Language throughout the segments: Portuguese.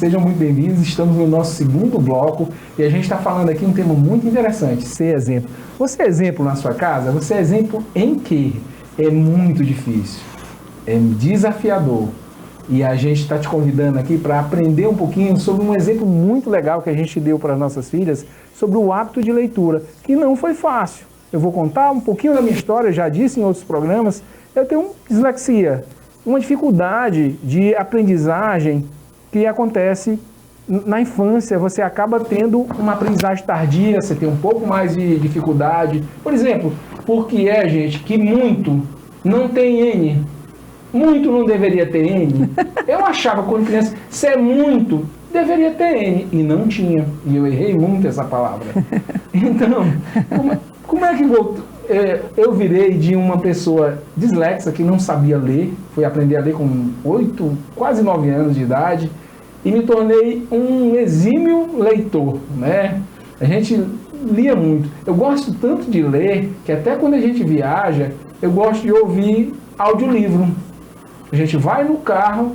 sejam muito bem-vindos. Estamos no nosso segundo bloco e a gente está falando aqui um tema muito interessante, ser exemplo. Você é exemplo na sua casa? Você é exemplo em quê? É muito difícil, é desafiador. E a gente está te convidando aqui para aprender um pouquinho sobre um exemplo muito legal que a gente deu para as nossas filhas sobre o hábito de leitura, que não foi fácil. Eu vou contar um pouquinho da minha história, já disse em outros programas, eu tenho dislexia, uma dificuldade de aprendizagem que acontece na infância. Você acaba tendo uma aprendizagem tardia, você tem um pouco mais de dificuldade. Por exemplo, por que é, gente, que muito não tem N? Muito não deveria ter N? Eu achava quando criança, se é muito, deveria ter N. E não tinha. E eu errei muito essa palavra. Então, como é que eu virei de uma pessoa dislexa que não sabia ler, fui aprender a ler com 8, quase 9 anos de idade, e me tornei um exímio leitor, né? A gente lia muito. Eu gosto tanto de ler, que até quando a gente viaja, eu gosto de ouvir audiolivro. A gente vai no carro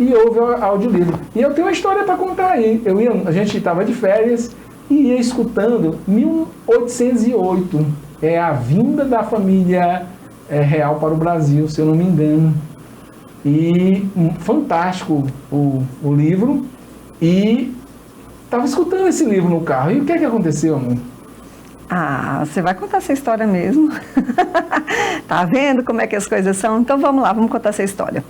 e ouve audiolivro. E eu tenho uma história para contar aí. A gente estava de férias e ia escutando 1808. É a vinda da família real para o Brasil, se eu não me engano. E fantástico o livro. E estava escutando esse livro no carro. E o que é que aconteceu, amor? Ah, você vai contar essa história mesmo? Tá vendo como é que as coisas são? Então vamos lá, vamos contar essa história.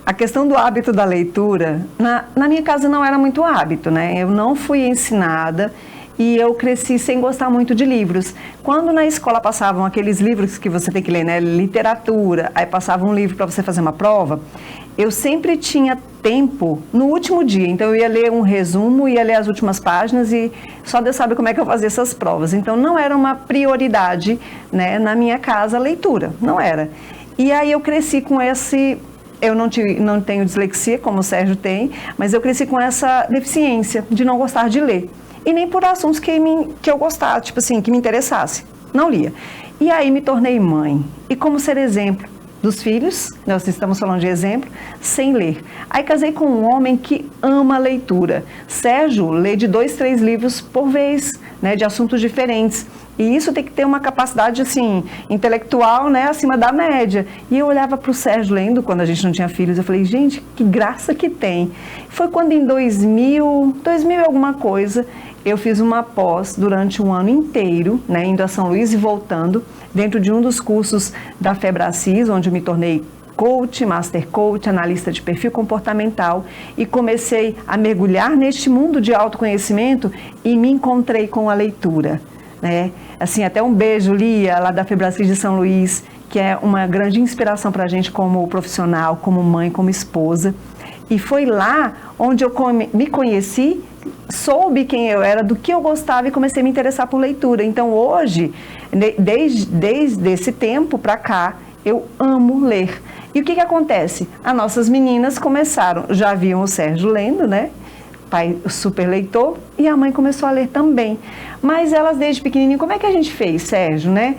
A questão do hábito da leitura, na minha casa não era muito hábito, né? Eu não fui ensinada e eu cresci sem gostar muito de livros. Quando na escola passavam aqueles livros que você tem que ler, né? Literatura, aí passava um livro para você fazer uma prova, eu sempre tinha tempo no último dia. Então eu ia ler um resumo, ia ler as últimas páginas e só Deus sabe como é que eu fazia essas provas. Então não era uma prioridade, né, na minha casa a leitura, não era. E aí eu cresci com esse... Eu não tenho dislexia, como o Sérgio tem, mas eu cresci com essa deficiência de não gostar de ler. E nem por assuntos que eu gostava, tipo assim, que me interessasse. Não lia. E aí me tornei mãe. E como ser exemplo dos filhos, nós estamos falando de exemplo, sem ler. Aí casei com um homem que ama a leitura. Sérgio lê de 2, 3 livros por vez, né, de assuntos diferentes. E isso tem que ter uma capacidade, assim, intelectual, né, acima da média. E eu olhava para o Sérgio lendo, quando a gente não tinha filhos, eu falei, gente, que graça que tem. Foi quando em 2000 e alguma coisa, eu fiz uma pós durante um ano inteiro, né, indo a São Luís e voltando, dentro de um dos cursos da Febracis, onde eu me tornei coach, master coach, analista de perfil comportamental, e comecei a mergulhar neste mundo de autoconhecimento e me encontrei com a leitura, né? Assim, até um beijo, Lia, lá da Febracis de São Luís, que é uma grande inspiração para a gente como profissional, como mãe, como esposa. E foi lá onde eu me conheci, soube quem eu era, do que eu gostava e comecei a me interessar por leitura. Então hoje, desde esse tempo para cá, eu amo ler. E o que acontece? As nossas meninas começaram, já viam o Sérgio lendo, né? Pai super leitor, e a mãe começou a ler também. Mas elas desde pequenininho, como é que a gente fez, Sérgio, né?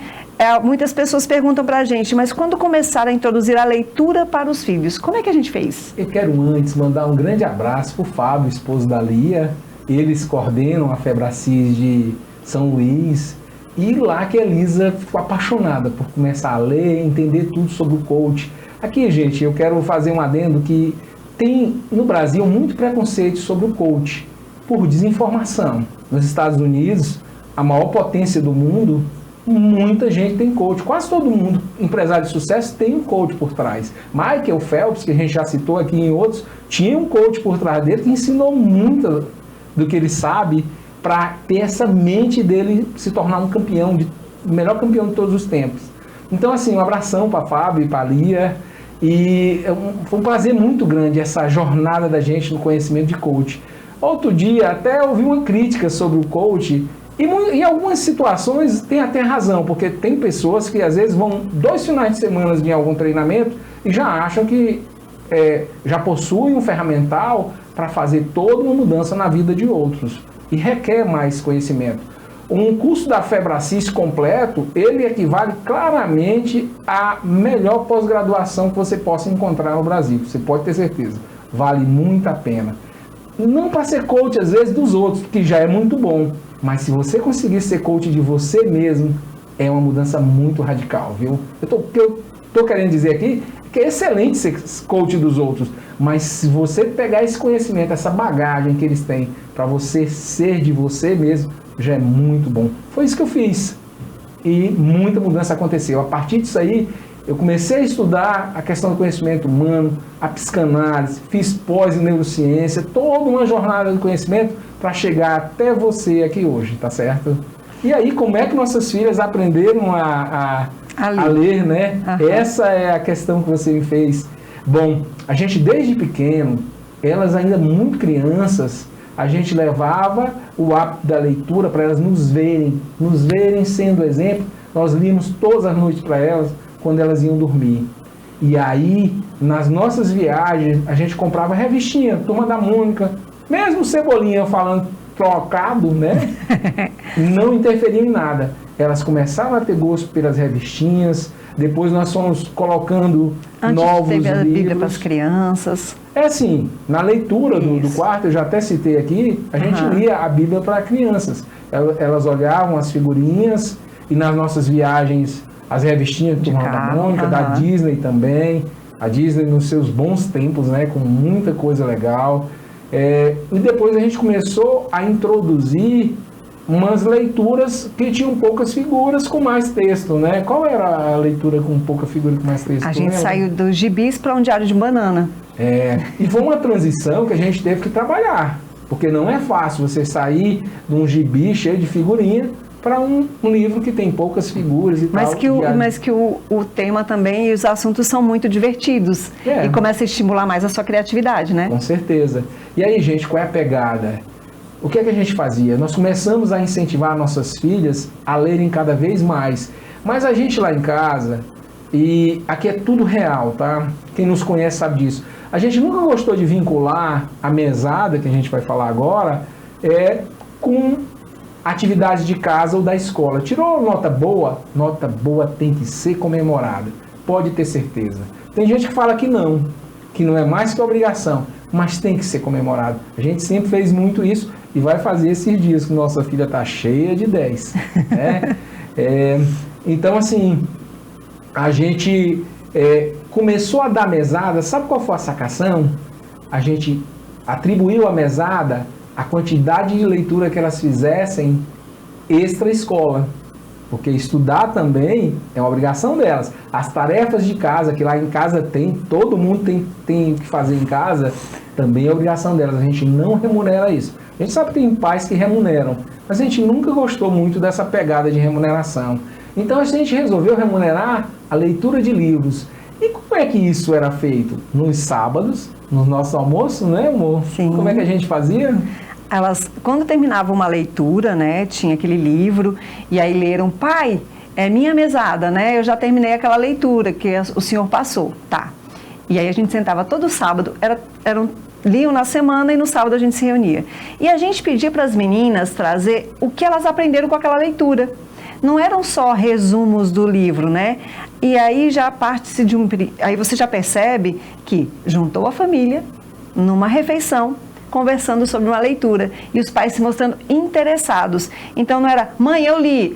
Muitas pessoas perguntam pra gente, mas quando começaram a introduzir a leitura para os filhos, como é que a gente fez? Eu quero antes mandar um grande abraço pro Fábio, esposo da Lia. Eles coordenam a Febracis de São Luís. E lá que a Elisa ficou apaixonada por começar a ler, entender tudo sobre o coach. Aqui, gente, eu quero fazer um adendo que tem no Brasil muito preconceito sobre o coach, por desinformação. Nos Estados Unidos, a maior potência do mundo, muita gente tem coach. Quase todo mundo, empresário de sucesso, tem um coach por trás. Michael Phelps, que a gente já citou aqui em outros, tinha um coach por trás dele que ensinou muito do que ele sabe para ter essa mente dele se tornar um campeão, o melhor campeão de todos os tempos. Então, assim, um abração para Fábio e para Lia. E foi um prazer muito grande essa jornada da gente no conhecimento de coach. Outro dia até ouvi uma crítica sobre o coach e em algumas situações tem até razão, porque tem pessoas que às vezes vão 2 finais de semana em algum treinamento e já acham que já possuem um ferramental para fazer toda uma mudança na vida de outros e requer mais conhecimento. Um curso da Febracis completo, ele equivale claramente à melhor pós-graduação que você possa encontrar no Brasil, você pode ter certeza. vale muito a pena. Não para ser coach, às vezes, dos outros, que já é muito bom, mas se você conseguir ser coach de você mesmo, é uma mudança muito radical, viu? O que eu estou querendo dizer aqui é que é excelente ser coach dos outros, mas se você pegar esse conhecimento, essa bagagem que eles têm, para você ser de você mesmo, já é muito bom. Foi isso que eu fiz. E muita mudança aconteceu. A partir disso aí, eu comecei a estudar a questão do conhecimento humano, a psicanálise, fiz pós em neurociência, toda uma jornada de conhecimento para chegar até você aqui hoje, tá certo? E aí, como é que nossas filhas aprenderam a ler, né? Uhum. Essa é a questão que você me fez. Bom, a gente desde pequeno, elas ainda muito crianças, a gente levava o hábito da leitura para elas nos verem sendo exemplo. Nós líamos todas as noites para elas quando elas iam dormir. E aí, nas nossas viagens, a gente comprava revistinha, Turma da Mônica, mesmo Cebolinha falando trocado, né? Não interferia em nada. Elas começaram a ter gosto pelas revistinhas, depois nós fomos colocando novos livros. Antes teve a Bíblia para as crianças. É assim, na leitura do quarto, eu já até citei aqui, a gente lia a Bíblia para crianças. Elas olhavam as figurinhas e nas nossas viagens, as revistinhas de Turma da Mônica, da Disney também. A Disney nos seus bons tempos, né, com muita coisa legal. E depois a gente começou a introduzir umas leituras que tinham poucas figuras com mais texto, né? Qual era a leitura com pouca figura com mais texto? A gente saiu dos gibis para um diário de banana. E foi uma transição que a gente teve que trabalhar, porque não é fácil você sair de um gibi cheio de figurinha para um livro que tem poucas figuras e mas tal. Mas que o tema também e os assuntos são muito divertidos e começa a estimular mais a sua criatividade, né? Com certeza. E aí, gente, qual é a pegada? O que é que a gente fazia? Nós começamos a incentivar nossas filhas a lerem cada vez mais. Mas a gente lá em casa, e aqui é tudo real, tá? Quem nos conhece sabe disso. A gente nunca gostou de vincular a mesada, que a gente vai falar agora, com atividade de casa ou da escola. Tirou nota boa tem que ser comemorada. Pode ter certeza. Tem gente que fala que não é mais que obrigação, mas tem que ser comemorado. A gente sempre fez muito isso e vai fazer esses dias que nossa filha está cheia de 10. Né? Então, assim, a gente começou a dar mesada. Sabe qual foi a sacação? A gente atribuiu a mesada a quantidade de leitura que elas fizessem extra-escola. Porque estudar também é uma obrigação delas. As tarefas de casa, que lá em casa todo mundo tem que fazer em casa, também é obrigação delas. A gente não remunera isso. A gente sabe que tem pais que remuneram, mas a gente nunca gostou muito dessa pegada de remuneração. Então a gente resolveu remunerar a leitura de livros. E como é que isso era feito? Nos sábados, nos nossos almoços, né, amor? Sim. Como é que a gente fazia? Elas, quando terminavam uma leitura, né, tinha aquele livro, e aí leram, pai, é minha mesada, né, eu já terminei aquela leitura que o senhor passou, tá. E aí a gente sentava todo sábado, liam na semana e no sábado a gente se reunia. E a gente pedia para as meninas trazer o que elas aprenderam com aquela leitura. Não eram só resumos do livro, né? E aí já parte-se de aí você já percebe que juntou a família numa refeição, conversando sobre uma leitura, e os pais se mostrando interessados. Então não era, mãe, eu li,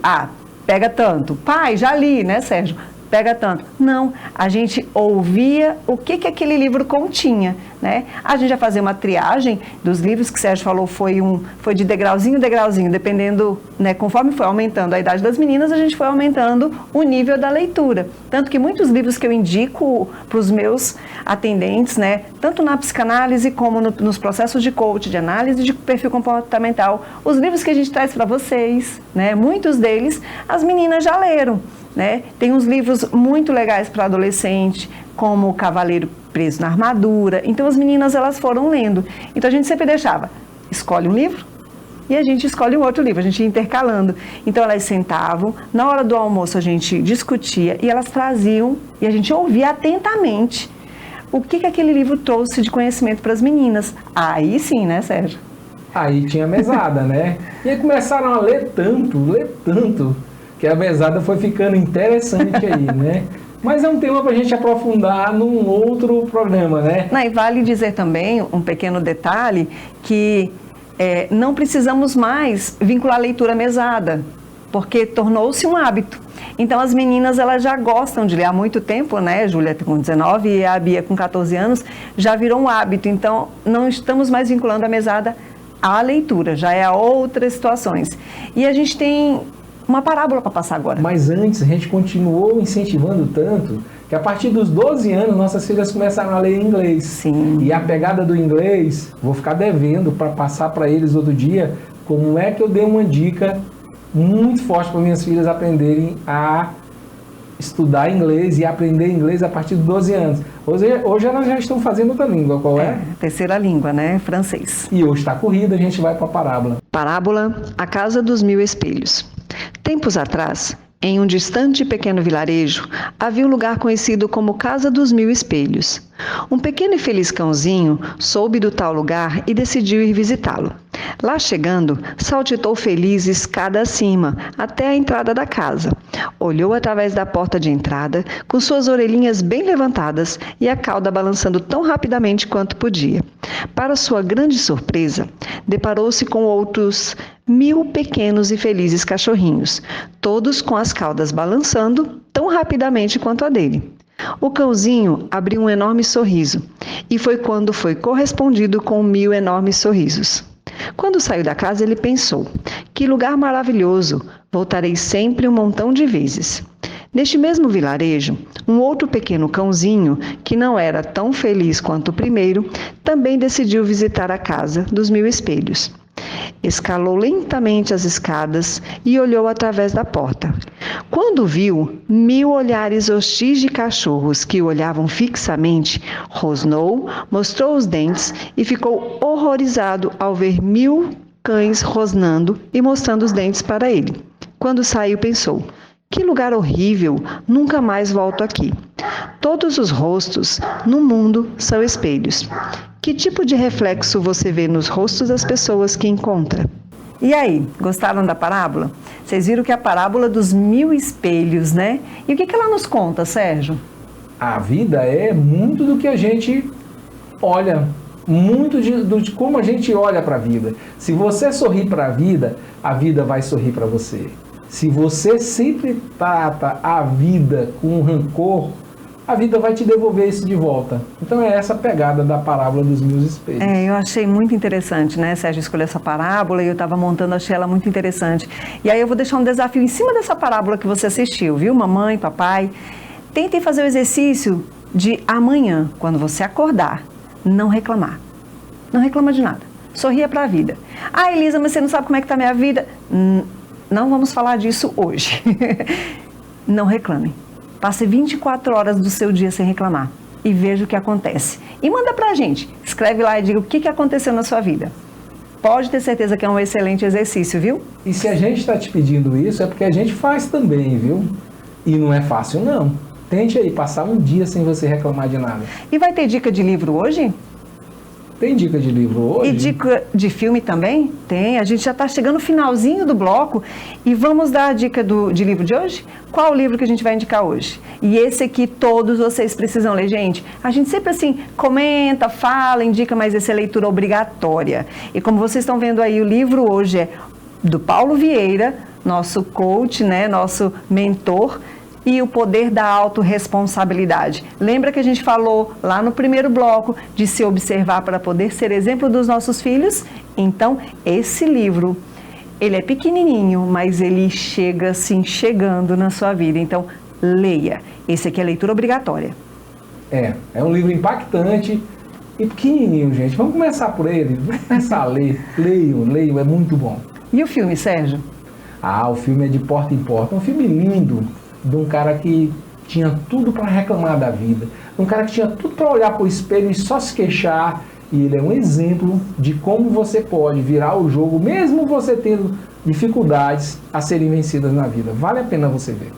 pega tanto, pai, já li, né, Sérgio? Pega tanto. Não, a gente ouvia o que aquele livro continha, né? A gente já fazia uma triagem dos livros que o Sérgio falou, foi de degrauzinho, dependendo, né? Conforme foi aumentando a idade das meninas, a gente foi aumentando o nível da leitura. Tanto que muitos livros que eu indico para os meus atendentes, né? Tanto na psicanálise como nos processos de coach, de análise de perfil comportamental, os livros que a gente traz para vocês, né? Muitos deles as meninas já leram. Né? Tem uns livros muito legais para adolescente, como O Cavaleiro Preso na Armadura. Então as meninas elas foram lendo. Então a gente sempre deixava, escolhe um livro e a gente escolhe um outro livro, a gente ia intercalando. Então elas sentavam, na hora do almoço a gente discutia e elas traziam e a gente ouvia atentamente o que aquele livro trouxe de conhecimento para as meninas. Aí sim, né, Sérgio? Aí tinha mesada, né? E aí começaram a ler tanto, que a mesada foi ficando interessante aí, né? Mas é um tema para a gente aprofundar num outro programa, né? Não, e vale dizer também um pequeno detalhe que não precisamos mais vincular a leitura à mesada, porque tornou-se um hábito. Então as meninas elas já gostam de ler há muito tempo, né? Julieta com 19 e a Bia com 14 anos já virou um hábito. Então não estamos mais vinculando a mesada à leitura, já é a outras situações. E a gente tem uma parábola para passar agora. Mas antes, a gente continuou incentivando tanto que a partir dos 12 anos, nossas filhas começaram a ler inglês. Sim. E a pegada do inglês, vou ficar devendo para passar para eles outro dia, como é que eu dei uma dica muito forte para minhas filhas aprenderem a estudar inglês e aprender inglês a partir dos 12 anos. Hoje elas já estão fazendo outra língua, qual é? Terceira língua, né? Francês. E hoje está corrida, a gente vai para a parábola. Parábola, a casa dos 1000 espelhos. Tempos atrás, em um distante pequeno vilarejo, havia um lugar conhecido como Casa dos 1000 Espelhos. Um pequeno e feliz cãozinho soube do tal lugar e decidiu ir visitá-lo. Lá chegando, saltitou feliz escada acima, até a entrada da casa. Olhou através da porta de entrada, com suas orelhinhas bem levantadas e a cauda balançando tão rapidamente quanto podia. Para sua grande surpresa, deparou-se com outros 1000 pequenos e felizes cachorrinhos, todos com as caudas balançando tão rapidamente quanto a dele. O cãozinho abriu um enorme sorriso, e foi quando foi correspondido com 1000 enormes sorrisos. Quando saiu da casa, ele pensou: que lugar maravilhoso, voltarei sempre um montão de vezes. Neste mesmo vilarejo, um outro pequeno cãozinho, que não era tão feliz quanto o primeiro, também decidiu visitar a casa dos 1000 espelhos. Escalou lentamente as escadas e olhou através da porta. Quando viu 1000 olhares hostis de cachorros que o olhavam fixamente, rosnou, mostrou os dentes e ficou horrorizado ao ver 1000 cães rosnando e mostrando os dentes para ele. Quando saiu, pensou: que lugar horrível, nunca mais volto aqui. Todos os rostos no mundo são espelhos. Que tipo de reflexo você vê nos rostos das pessoas que encontra? E aí, gostaram da parábola? Vocês viram que é a parábola dos 1000 espelhos, né? E o que ela nos conta, Sérgio? A vida é muito do que a gente olha, muito de como a gente olha para a vida. Se você sorrir para a vida vai sorrir para você. Se você sempre trata a vida com rancor, a vida vai te devolver isso de volta. Então é essa pegada da parábola dos 1000 espelhos. Eu achei muito interessante, né, Sérgio, escolher essa parábola e eu estava montando, achei ela muito interessante. E aí eu vou deixar um desafio em cima dessa parábola que você assistiu, viu, mamãe, papai? Tentem fazer o exercício de amanhã, quando você acordar, não reclamar. Não reclama de nada. Sorria para a vida. Ah, Elisa, mas você não sabe como é que está a minha vida? Não vamos falar disso hoje. Não reclame. Passe 24 horas do seu dia sem reclamar e veja o que acontece. E manda pra gente. Escreve lá e diga o que aconteceu na sua vida. Pode ter certeza que é um excelente exercício, viu? E se a gente está te pedindo isso, é porque a gente faz também, viu? E não é fácil, não. Tente aí passar um dia sem você reclamar de nada. E vai ter dica de livro hoje? Tem dica de livro hoje? E dica de filme também? Tem. A gente já está chegando no finalzinho do bloco e vamos dar a dica de livro de hoje? Qual o livro que a gente vai indicar hoje? E esse aqui todos vocês precisam ler, gente. A gente sempre assim comenta, fala, indica, mas essa é leitura obrigatória. E como vocês estão vendo aí, o livro hoje é do Paulo Vieira, nosso coach, né, nosso mentor, e o poder da autorresponsabilidade. Lembra que a gente falou lá no primeiro bloco de se observar para poder ser exemplo dos nossos filhos? Então, esse livro, ele é pequenininho, mas ele chega assim, chegando na sua vida. Então, leia. Esse aqui é leitura obrigatória. É um livro impactante e pequenininho, gente. Vamos começar por ele. Vamos começar a ler. Leiam, é muito bom. E o filme, Sérgio? O filme é de porta em porta. É um filme lindo, de um cara que tinha tudo para reclamar da vida, um cara que tinha tudo para olhar para o espelho e só se queixar, e ele é um exemplo de como você pode virar o jogo, mesmo você tendo dificuldades a serem vencidas na vida. Vale a pena você ver.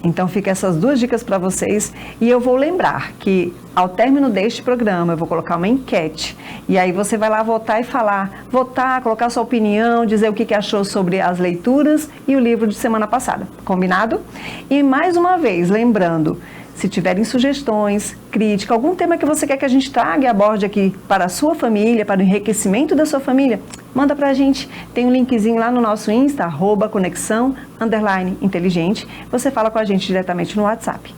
Então fica essas duas dicas para vocês e eu vou lembrar que ao término deste programa eu vou colocar uma enquete e aí você vai lá votar, colocar sua opinião, dizer o que achou sobre as leituras e o livro de semana passada, combinado? E mais uma vez, lembrando, se tiverem sugestões, crítica, algum tema que você quer que a gente traga e aborde aqui para a sua família, para o enriquecimento da sua família, manda pra gente. Tem um linkzinho lá no nosso Insta, @conexão_inteligente. Você fala com a gente diretamente no WhatsApp.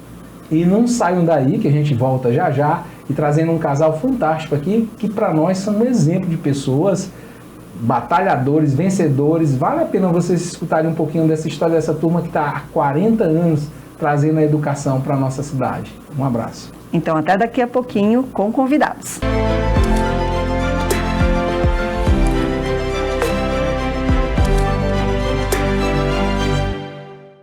E não saiam daí, que a gente volta já já, e trazendo um casal fantástico aqui, que para nós são um exemplo de pessoas, batalhadores, vencedores. Vale a pena vocês escutarem um pouquinho dessa história dessa turma que está há 40 anos trazendo a educação para a nossa cidade. Um abraço. Então, até daqui a pouquinho com convidados.